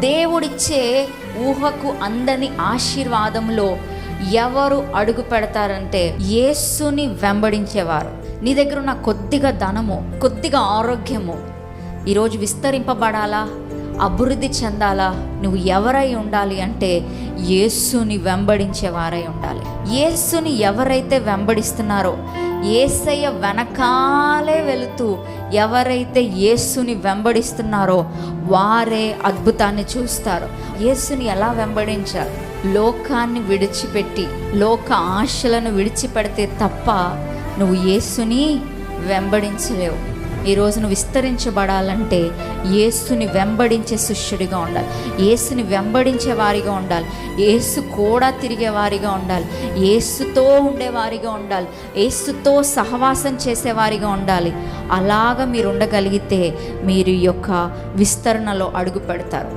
దేవుడిచ్చే ఊహకు అందని ఆశీర్వాదంలో ఎవరు అడుగు పెడతారంటే యేసుని వెంబడించేవారు. నీ దగ్గర ఉన్న కొద్దిగా ధనము, కొద్దిగా ఆరోగ్యము ఈరోజు విస్తరింపబడాలా, అభివృద్ధి చెందాలా, నువ్వు ఎవరై ఉండాలి అంటే యేసుని వెంబడించేవారై ఉండాలి. యేసుని ఎవరైతే వెంబడిస్తున్నారో, యేసయ్య వెనకాలే వెళుతూ ఎవరైతే యేసుని వెంబడిస్తున్నారో వారే అద్భుతాన్ని చూస్తారు. యేసుని ఎలా వెంబడించారు? లోకాన్ని విడిచిపెట్టి, లోక ఆశలను విడిచిపెడితే తప్ప నువ్వు యేసుని వెంబడించలేవు. ఈరోజు నువ్వు విస్తరించబడాలంటే యేసుని వెంబడించే శిష్యుడిగా ఉండాలి, యేసుని వెంబడించే వారిగా ఉండాలి, యేసు కూడా తిరిగే వారిగా ఉండాలి, యేసుతో ఉండేవారిగా ఉండాలి, యేసుతో సహవాసం చేసేవారిగా ఉండాలి. అలాగా మీరు ఉండగలిగితే మీరు ఈ యొక్క విస్తరణలో అడుగు పెడతారు.